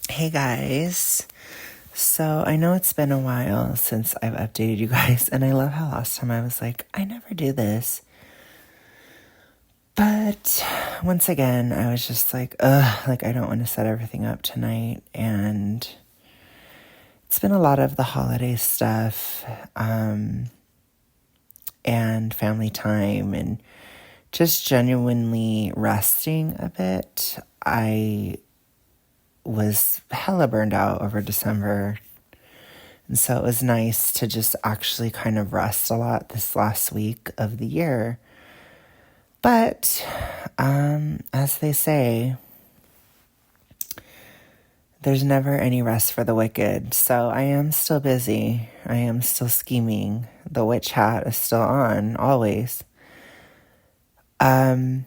Hey guys. So I know it's been a while since I've updated you guys, and I love how last time I was like, I never do this. But once again, I was just like, I don't want to set everything up tonight. And it's been a lot of the holiday stuff, and family time, and just genuinely resting a bit. I was hella burned out over December. And so it was nice to just actually kind of rest a lot this last week of the year. But as they say, there's never any rest for the wicked. So I am still busy. I am still scheming. The witch hat is still on, always. And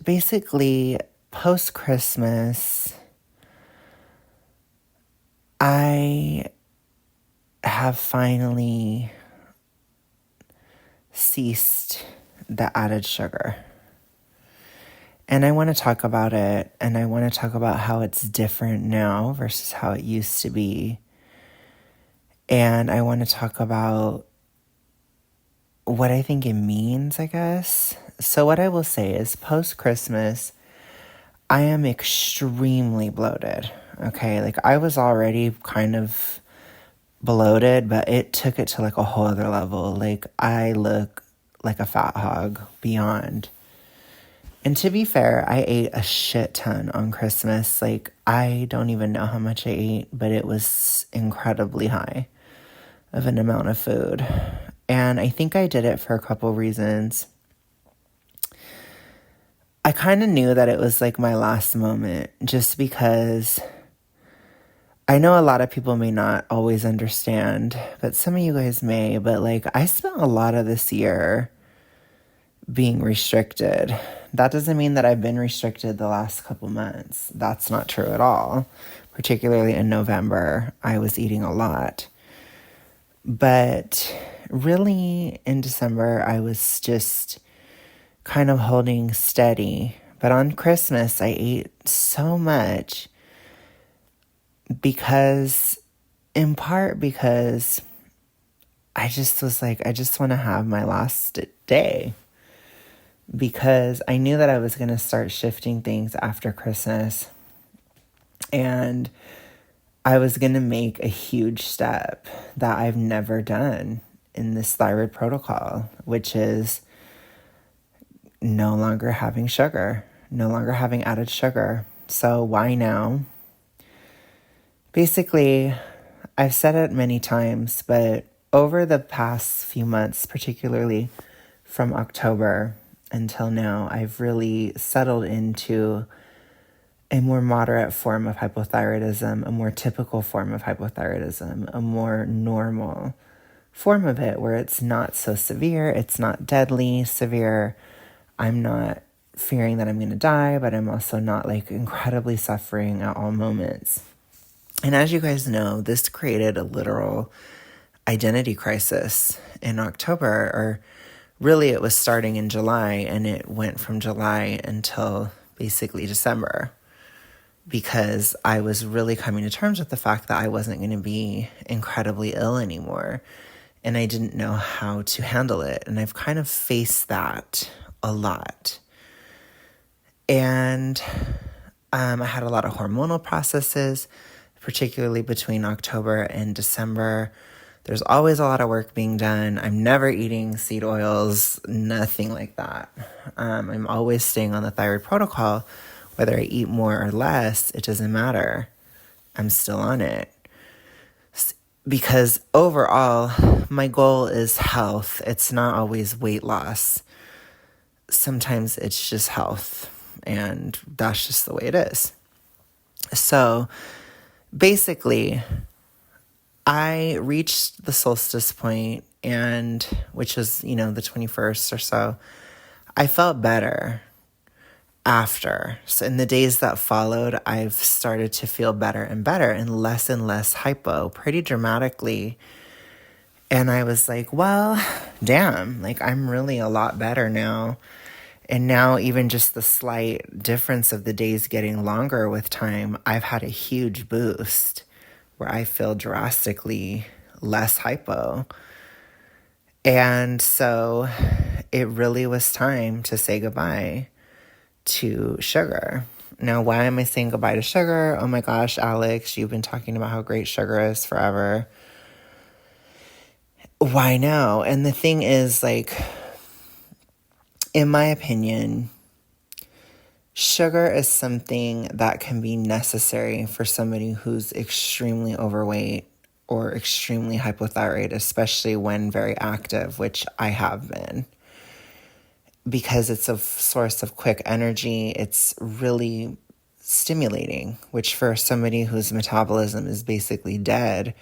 basically, post-Christmas, I have finally ceased the added sugar. And I want to talk about it, and I want to talk about how it's different now versus how it used to be. And I want to talk about what I think it means, I guess. So what I will say is post-Christmas, I am extremely bloated. Okay, like I was already kind of bloated, but it took it to like a whole other level. Like I look like a fat hog beyond. And to be fair, I ate a shit ton on Christmas. Like I don't even know how much I ate, but it was incredibly high of an amount of food. And I think I did it for a couple reasons. I kind of knew that it was like my last moment just because I know a lot of people may not always understand, but some of you guys may, but like I spent a lot of this year being restricted. That doesn't mean that I've been restricted the last couple months. That's not true at all. Particularly in November, I was eating a lot. But really in December, I was just kind of holding steady. But on Christmas, I ate so much in part because I just was like, I just want to have my last day. Because I knew that I was going to start shifting things after Christmas. And I was going to make a huge step that I've never done in this thyroid protocol, which is no longer having sugar, no longer having added sugar. So why now? Basically, I've said it many times, but over the past few months, particularly from October until now, I've really settled into a more moderate form of hypothyroidism, a more typical form of hypothyroidism, a more normal form of it where it's not so severe, it's not deadly severe. I'm not fearing that I'm going to die, but I'm also not like incredibly suffering at all moments. And as you guys know, this created a literal identity crisis in October, or really it was starting in July, and it went from July until basically December, because I was really coming to terms with the fact that I wasn't going to be incredibly ill anymore, and I didn't know how to handle it. And I've kind of faced that a lot. And I had a lot of hormonal processes, particularly between October and December. There's always a lot of work being done. I'm never eating seed oils, nothing like that. I'm always staying on the thyroid protocol. Whether I eat more or less, it doesn't matter. I'm still on it. Because overall, my goal is health. It's not always weight loss. Sometimes it's just health. And that's just the way it is. So basically, I reached the solstice point, and which was, the 21st or so. I felt better after. So in the days that followed, I've started to feel better and less hypo pretty dramatically. And I was like, well, damn, like I'm really a lot better now. And now, even just the slight difference of the days getting longer with time, I've had a huge boost where I feel drastically less hypo. And so it really was time to say goodbye to sugar. Now, why am I saying goodbye to sugar? Oh my gosh, Alex, you've been talking about how great sugar is forever. Why now? And the thing is, like, in my opinion, sugar is something that can be necessary for somebody who's extremely overweight or extremely hypothyroid, especially when very active, which I have been. Because it's a source of quick energy, it's really stimulating, which for somebody whose metabolism is basically dead,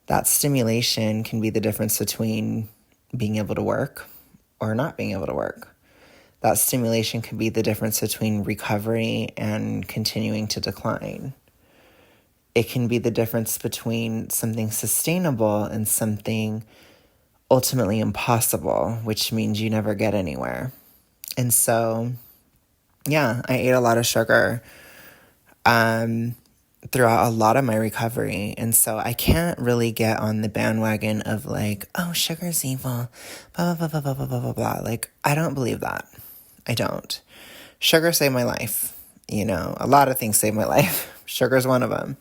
that stimulation can be the difference between being able to work or not being able to work. That stimulation can be the difference between recovery and continuing to decline. It can be the difference between something sustainable and something ultimately impossible, which means you never get anywhere. And so, yeah, I ate a lot of sugar throughout a lot of my recovery. And so I can't really get on the bandwagon of like, oh, sugar's evil, blah, blah, blah, blah, blah, blah, blah, blah. Like, I don't believe that. I don't. Sugar saved my life. You know, a lot of things saved my life. Sugar's one of them.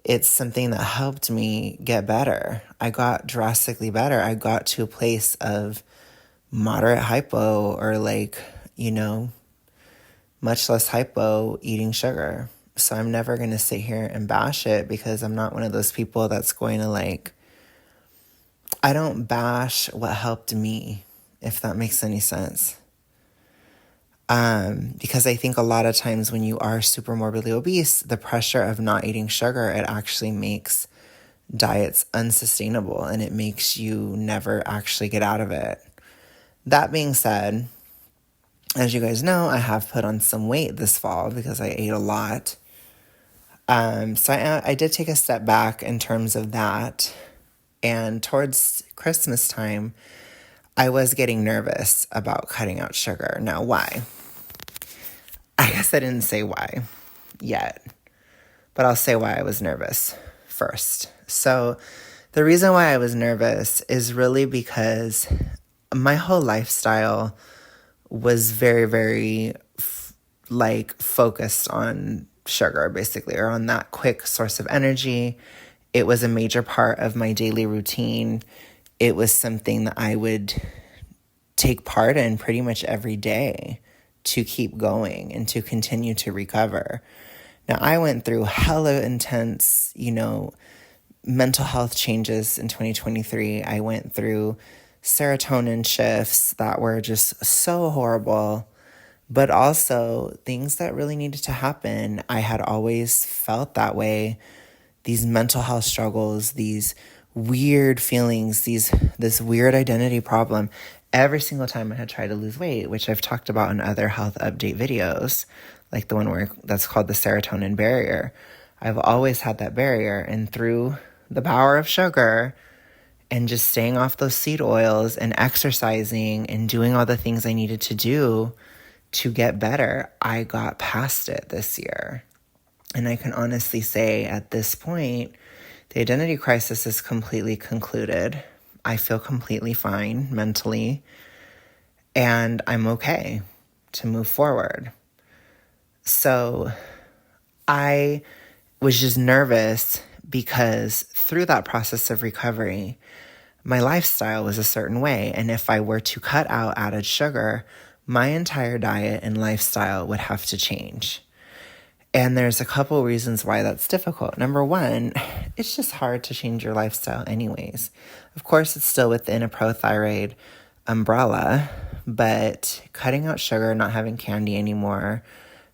It's something that helped me get better. I got drastically better. I got to a place of moderate hypo or like, you know, much less hypo eating sugar. So I'm never going to sit here and bash it because I'm not one of those people that's going to like, I don't bash what helped me, if that makes any sense. Because I think a lot of times when you are super morbidly obese, the pressure of not eating sugar, it actually makes diets unsustainable and it makes you never actually get out of it. That being said, as you guys know, I have put on some weight this fall because I ate a lot. So I did take a step back in terms of that. And towards Christmas time, I was getting nervous about cutting out sugar. Now, why? I guess I didn't say why yet, but I'll say why I was nervous first. So the reason why I was nervous is really because my whole lifestyle was very, very focused on sugar, basically, or on that quick source of energy. It was a major part of my daily routine. It was something that I would take part in pretty much every day to keep going and to continue to recover. Now, I went through hella intense, mental health changes in 2023. I went through serotonin shifts that were just so horrible, but also things that really needed to happen. I had always felt that way. These mental health struggles, these weird feelings, this weird identity problem. Every single time I had tried to lose weight, which I've talked about in other health update videos, like the one that's called the serotonin barrier, I've always had that barrier. And through the power of sugar and just staying off those seed oils and exercising and doing all the things I needed to do to get better, I got past it this year. And I can honestly say at this point, the identity crisis is completely concluded. I feel completely fine mentally, and I'm okay to move forward. So I was just nervous because through that process of recovery, my lifestyle was a certain way. And if I were to cut out added sugar, my entire diet and lifestyle would have to change. And there's a couple reasons why that's difficult. Number one, it's just hard to change your lifestyle anyways. Of course, it's still within a prothyroid umbrella, but cutting out sugar, not having candy anymore,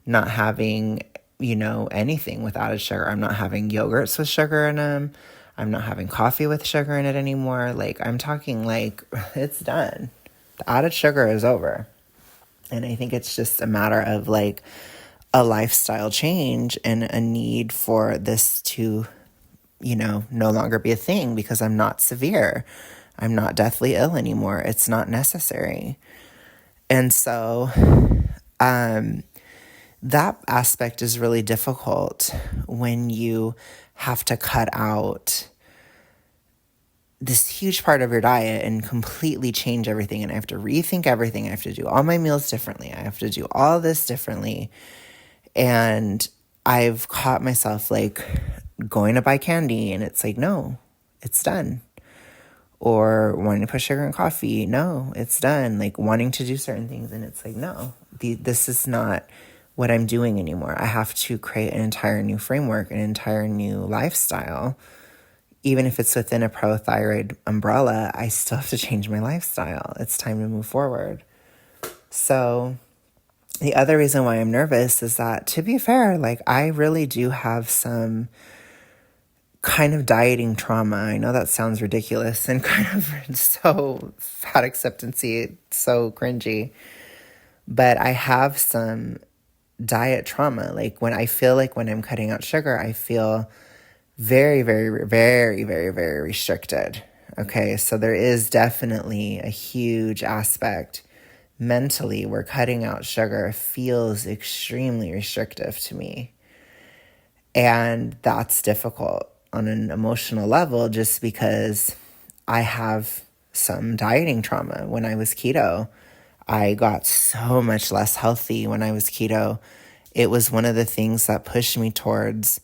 not having, anything with added sugar. I'm not having yogurts with sugar in them. I'm not having coffee with sugar in it anymore. I'm talking it's done. The added sugar is over. And I think it's just a matter of a lifestyle change and a need for this to, no longer be a thing because I'm not severe. I'm not deathly ill anymore. It's not necessary. And so that aspect is really difficult when you have to cut out this huge part of your diet and completely change everything. And I have to rethink everything. I have to do all my meals differently. I have to do all this differently. And I've caught myself like going to buy candy and it's like, no, it's done. Or wanting to put sugar in coffee, no, it's done. Like wanting to do certain things and it's like, no, this is not what I'm doing anymore. I have to create an entire new framework, an entire new lifestyle. Even if it's within a pro-thyroid umbrella, I still have to change my lifestyle. It's time to move forward. So the other reason why I'm nervous is that, to be fair, like I really do have some kind of dieting trauma. I know that sounds ridiculous and kind of so fat acceptancy, so cringy, but I have some diet trauma. Like when I feel like when I'm cutting out sugar, I feel very, very, very, very, very restricted. Okay, so there is definitely a huge aspect mentally where cutting out sugar feels extremely restrictive to me. And that's difficult on an emotional level just because I have some dieting trauma. When I was keto, I got so much less healthy when I was keto. It was one of the things that pushed me towards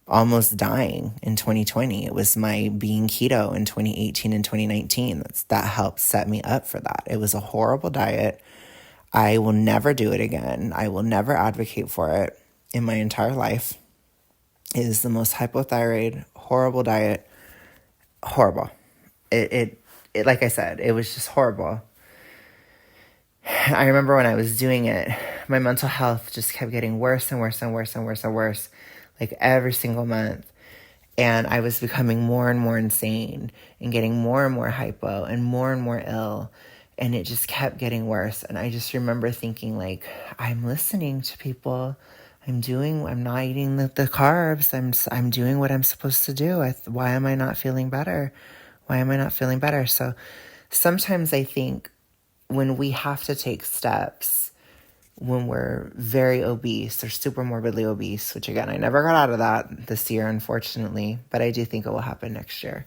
almost dying in 2020. It was my being keto in 2018 and 2019. That helped set me up for that. It was a horrible diet. I will never do it again. I will never advocate for it in my entire life. It is the most hypothyroid, horrible diet. Horrible. It like I said, it was just horrible. I remember when I was doing it, my mental health just kept getting worse and worse and worse and worse and worse, like every single month. And I was becoming more and more insane and getting more and more hypo and more ill. And it just kept getting worse. And I just remember thinking like, I'm listening to people. I'm not eating the carbs. I'm doing what I'm supposed to do. Why am I not feeling better? Why am I not feeling better? So sometimes I think when we have to take steps, when we're very obese or super morbidly obese, which again, I never got out of that this year, unfortunately, but I do think it will happen next year.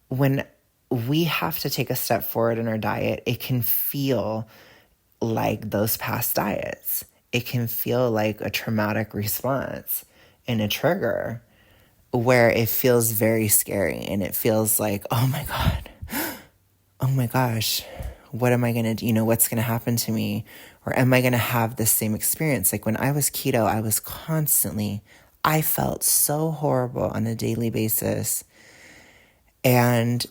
When we have to take a step forward in our diet, it can feel like those past diets. It can feel like a traumatic response and a trigger where it feels very scary and it feels like, oh my God, oh my gosh, what am I going to do? What's going to happen to me? Or am I going to have the same experience? Like when I was keto, I felt so horrible on a daily basis. And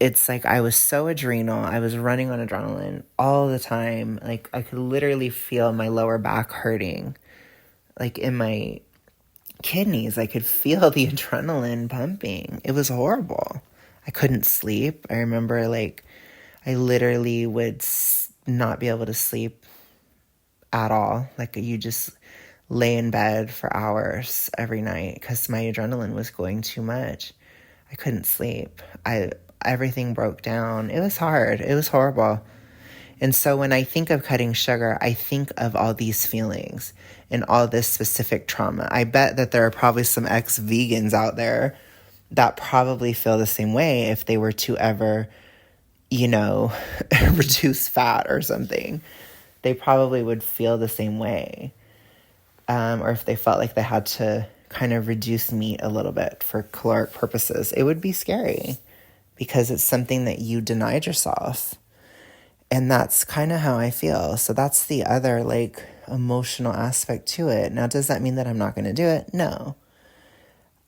it's like I was so adrenal. I was running on adrenaline all the time. Like I could literally feel my lower back hurting. Like in my kidneys, I could feel the adrenaline pumping. It was horrible. I couldn't sleep. I remember like I literally would not be able to sleep at all. Like you just lay in bed for hours every night because my adrenaline was going too much. I couldn't sleep. Everything broke down. It was hard. It was horrible. And so when I think of cutting sugar, I think of all these feelings and all this specific trauma. I bet that there are probably some ex-vegans out there that probably feel the same way if they were to ever, reduce fat or something. They probably would feel the same way. Or if they felt like they had to kind of reduce meat a little bit for caloric purposes, it would be scary because it's something that you denied yourself. And that's kind of how I feel. So that's the other like emotional aspect to it. Now, does that mean that I'm not going to do it? No.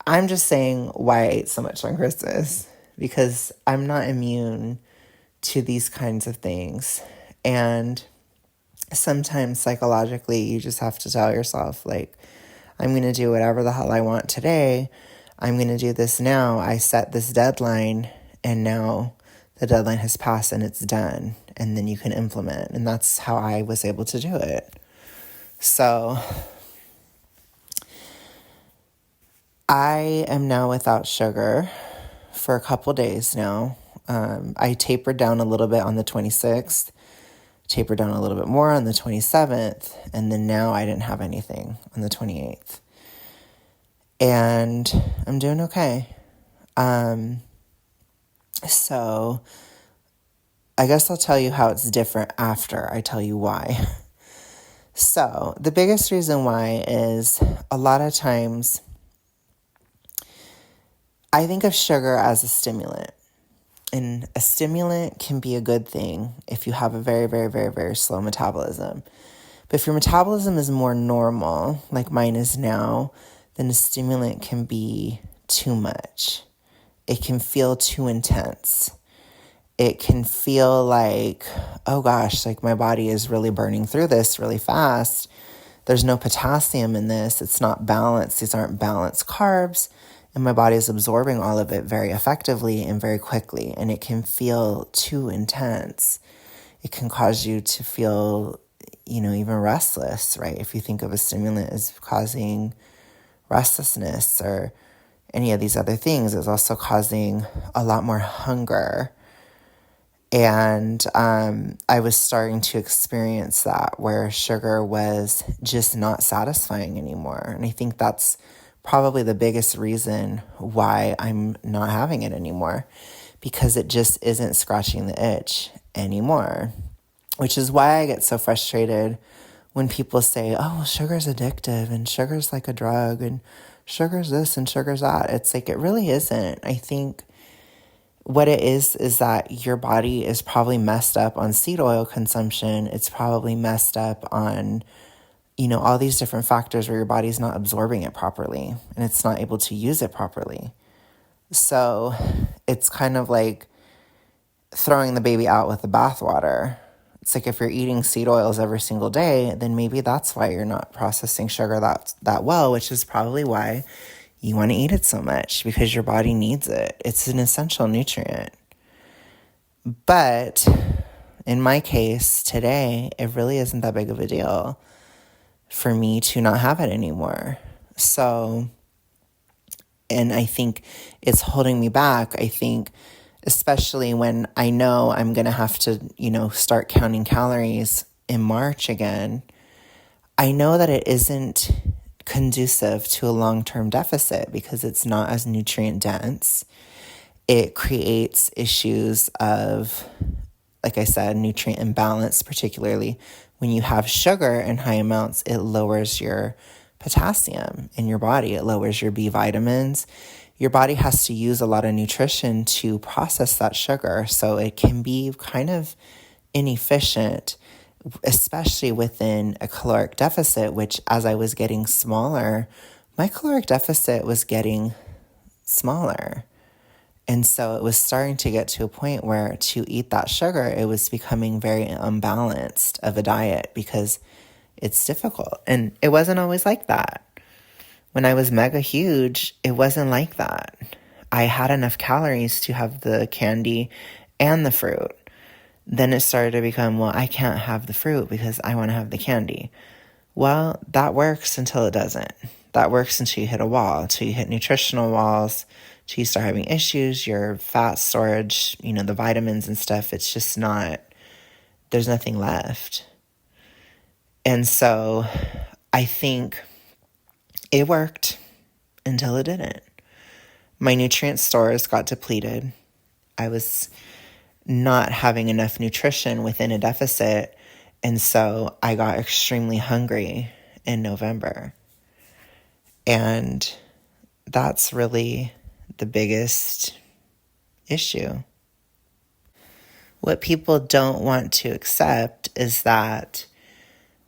I'm just saying why I ate so much on Christmas because I'm not immune to these kinds of things. And sometimes psychologically, you just have to tell yourself like, I'm going to do whatever the hell I want today. I'm going to do this now. I set this deadline and now the deadline has passed and it's done. And then you can implement. And that's how I was able to do it. So I am now without sugar for a couple days now. I tapered down a little bit on the 26th. tapered down a little bit more on the 27th, and then now I didn't have anything on the 28th. And I'm doing okay. So I guess I'll tell you how it's different after I tell you why. So the biggest reason why is a lot of times I think of sugar as a stimulant. And a stimulant can be a good thing if you have a very, very, very, very slow metabolism. But if your metabolism is more normal, like mine is now, then a stimulant can be too much. It can feel too intense. It can feel like, oh gosh, like my body is really burning through this really fast. There's no potassium in this. It's not balanced. These aren't balanced carbs. And my body is absorbing all of it very effectively and very quickly. And it can feel too intense. It can cause you to feel, even restless, right? If you think of a stimulant as causing restlessness or any of these other things, it's also causing a lot more hunger. And I was starting to experience that where sugar was just not satisfying anymore. And I think that's probably the biggest reason why I'm not having it anymore, because it just isn't scratching the itch anymore, which is why I get so frustrated when people say, oh, well, sugar's addictive and sugar's like a drug and sugar's this and sugar's that. It's like, it really isn't. I think what it is that your body is probably messed up on seed oil consumption. It's probably messed up on all these different factors where your body's not absorbing it properly and it's not able to use it properly. So it's kind of like throwing the baby out with the bathwater. It's like if you're eating seed oils every single day, then maybe that's why you're not processing sugar that well, which is probably why you want to eat it so much, because your body needs it. It's an essential nutrient. But in my case today, it really isn't that big of a deal for me to not have it anymore. So, and I think it's holding me back. I think especially when I know I'm going to have to, start counting calories in March again, I know that it isn't conducive to a long-term deficit because it's not as nutrient dense. It creates issues of, like I said, nutrient imbalance, particularly when you have sugar in high amounts. It lowers your potassium in your body. It lowers your B vitamins. Your body has to use a lot of nutrition to process that sugar. So it can be kind of inefficient, especially within a caloric deficit, which as I was getting smaller, my caloric deficit was getting smaller. And so it was starting to get to a point where to eat that sugar, it was becoming very unbalanced of a diet because it's difficult. And it wasn't always like that. When I was mega huge, it wasn't like that. I had enough calories to have the candy and the fruit. Then it started to become, well, I can't have the fruit because I want to have the candy. Well, that works until it doesn't. That works until you hit a wall, until you hit nutritional walls, until you start having issues, your fat storage, the vitamins and stuff, it's just not, there's nothing left. And so I think it worked until it didn't. My nutrient stores got depleted. I was not having enough nutrition within a deficit. And so I got extremely hungry in November. And that's really the biggest issue. What people don't want to accept is that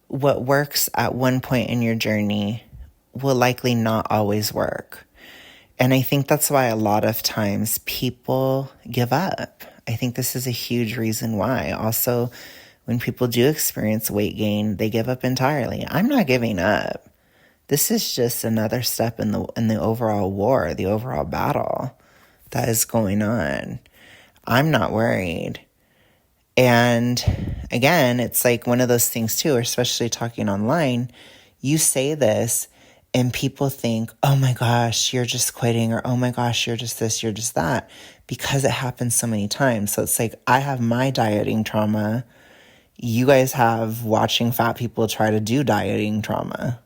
what works at one point in your journey will likely not always work. And I think that's why a lot of times people give up. I think this is a huge reason why. Also, when people do experience weight gain, they give up entirely. I'm not giving up. This is just another step in the overall war, the overall battle that is going on. I'm not worried. And again, it's like one of those things too, especially talking online, you say this and people think, oh my gosh, you're just quitting, or oh my gosh, you're just this, you're just that, because it happens so many times. So it's like, I have my dieting trauma, you guys have watching fat people try to do dieting trauma,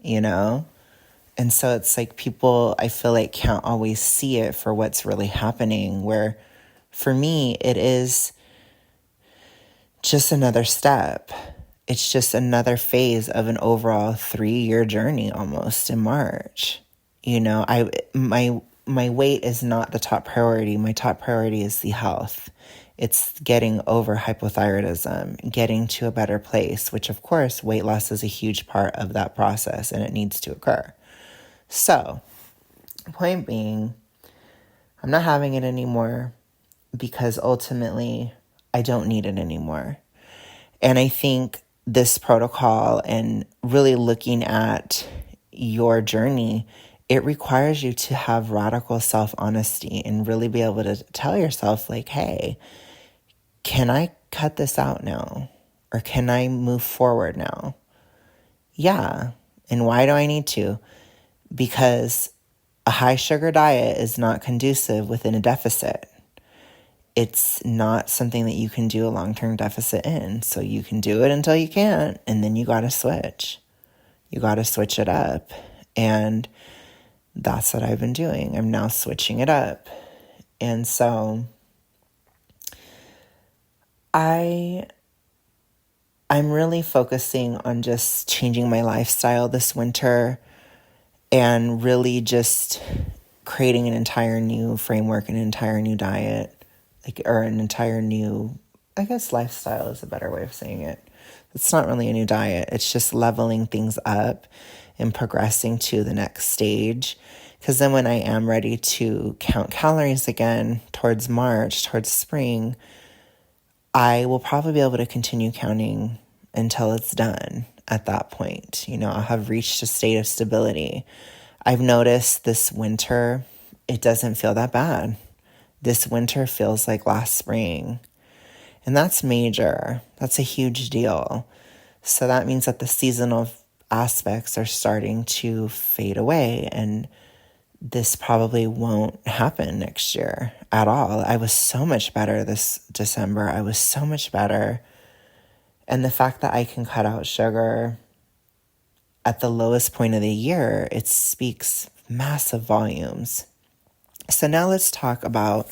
you know? And so it's like people, I feel like, can't always see it for what's really happening, where for me, it is just another step. It's just another phase of an overall 3-year journey almost in March. You know, my weight is not the top priority. My top priority is the health. It's getting over hypothyroidism, getting to a better place, which of course weight loss is a huge part of that process and it needs to occur. So, point being, I'm not having it anymore because ultimately I don't need it anymore. And I think this protocol and really looking at your journey, it requires you to have radical self-honesty and really be able to tell yourself, like, hey, can I cut this out now? Or can I move forward now? Yeah. And why do I need to? Because a high sugar diet is not conducive within a deficit. It's not something that you can do a long-term deficit in. So you can do it until you can't, and then you got to switch. You got to switch it up. And that's what I've been doing. I'm now switching it up. And so I'm really focusing on just changing my lifestyle this winter and really just creating an entire new framework, an entire new diet, or an entire new, I guess lifestyle is a better way of saying it. It's not really a new diet. It's just leveling things up and progressing to the next stage. Because then when I am ready to count calories again towards March, towards spring, I will probably be able to continue counting until it's done at that point. You know, I'll have reached a state of stability. I've noticed this winter, it doesn't feel that bad. This winter feels like last spring. And that's major. That's a huge deal. So that means that the seasonal aspects are starting to fade away, and this probably won't happen next year at all. I was so much better this December. I was so much better. And the fact that I can cut out sugar at the lowest point of the year, it speaks massive volumes. So now let's talk about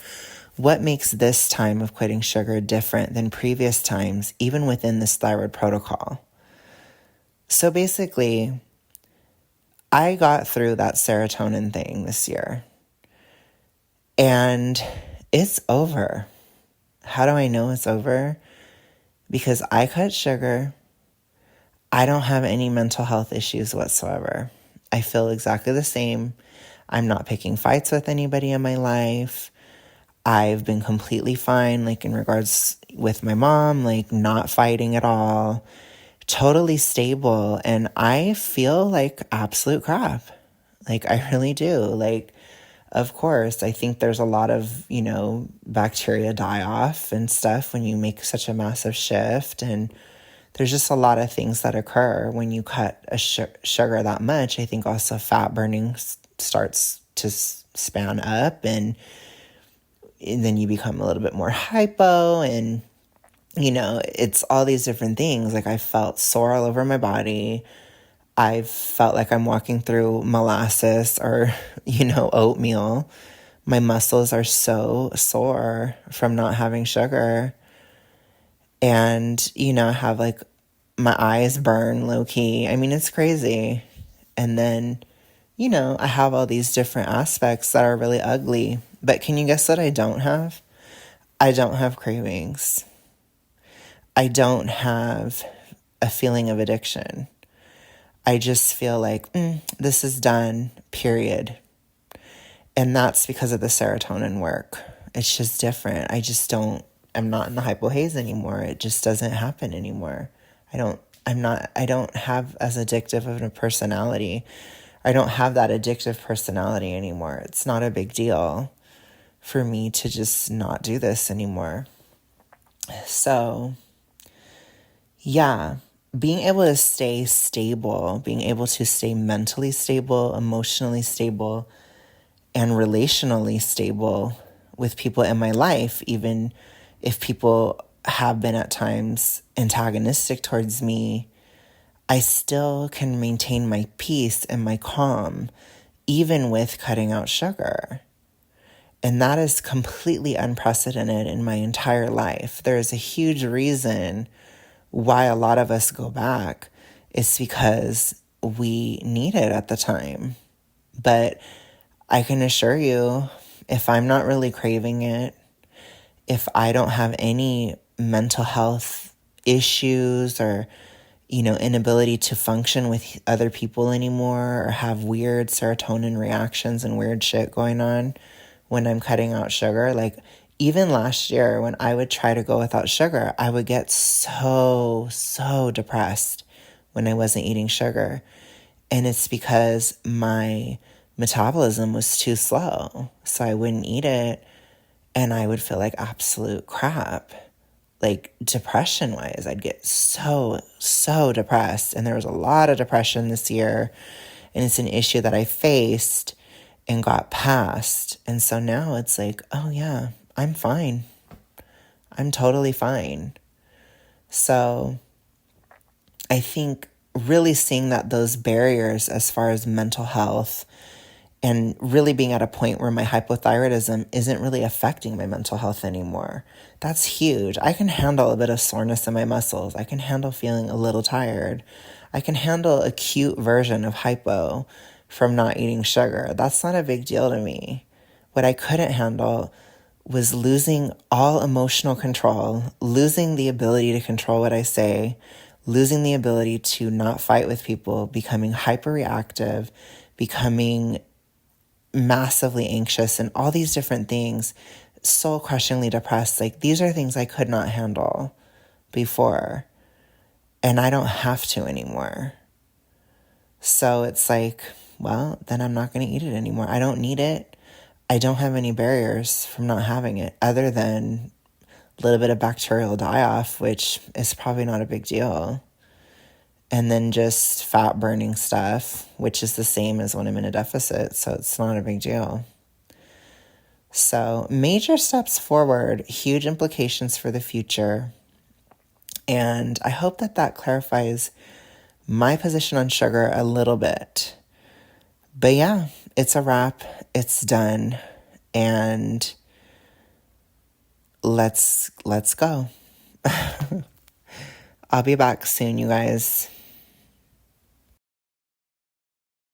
what makes this time of quitting sugar different than previous times, even within this thyroid protocol. So basically, I got through that serotonin thing this year, and it's over. How do I know it's over? Because I cut sugar. I don't have any mental health issues whatsoever. I feel exactly the same. I'm not picking fights with anybody in my life. I've been completely fine, like in regards with my mom, like not fighting at all, totally stable. And I feel like absolute crap. Like I really do. Like, of course, I think there's a lot of, bacteria die off and stuff when you make such a massive shift. And there's just a lot of things that occur when you cut a sugar that much. I think also fat burning starts to span up, and then you become a little bit more hypo, and it's all these different things. Like I felt sore all over my body. I felt like I'm walking through molasses or oatmeal. My muscles are so sore from not having sugar, and I have like my eyes burn low key. I mean, it's crazy. And then I have all these different aspects that are really ugly. But can you guess what I don't have? I don't have cravings. I don't have a feeling of addiction. I just feel like, this is done, period. And that's because of the serotonin work. It's just different. I'm not in the hypohaze anymore. It just doesn't happen anymore. I don't have as addictive of a personality. I don't have that addictive personality anymore. It's not a big deal for me to just not do this anymore. So, yeah, being able to stay stable, being able to stay mentally stable, emotionally stable, and relationally stable with people in my life, even if people have been at times antagonistic towards me, I still can maintain my peace and my calm, even with cutting out sugar. And that is completely unprecedented in my entire life. There is a huge reason why a lot of us go back. It's because we need it at the time. But I can assure you, if I'm not really craving it, if I don't have any mental health issues or, inability to function with other people anymore or have weird serotonin reactions and weird shit going on when I'm cutting out sugar, like even last year when I would try to go without sugar, I would get so depressed when I wasn't eating sugar. And it's because my metabolism was too slow. So I wouldn't eat it and I would feel like absolute crap. Like depression wise, I'd get so depressed. And there was a lot of depression this year. And it's an issue that I faced and got past. And so now it's like, oh yeah, I'm fine. I'm totally fine. So I think really seeing that those barriers as far as mental health and really being at a point where my hypothyroidism isn't really affecting my mental health anymore. That's huge. I can handle a bit of soreness in my muscles. I can handle feeling a little tired. I can handle a cute version of hypo from not eating sugar. That's not a big deal to me. What I couldn't handle was losing all emotional control, losing the ability to control what I say, losing the ability to not fight with people, becoming hyperreactive, becoming massively anxious and all these different things, soul crushingly depressed. Like these are things I could not handle before, and I don't have to anymore. So it's like, well, then I'm not going to eat it anymore. I don't need it. I don't have any barriers from not having it other than a little bit of bacterial die-off, which is probably not a big deal. And then just fat burning stuff, which is the same as when I'm in a deficit, so it's not a big deal. So major steps forward, huge implications for the future. And I hope that clarifies my position on sugar a little bit. But yeah, it's a wrap. It's done. And let's go. I'll be back soon, you guys.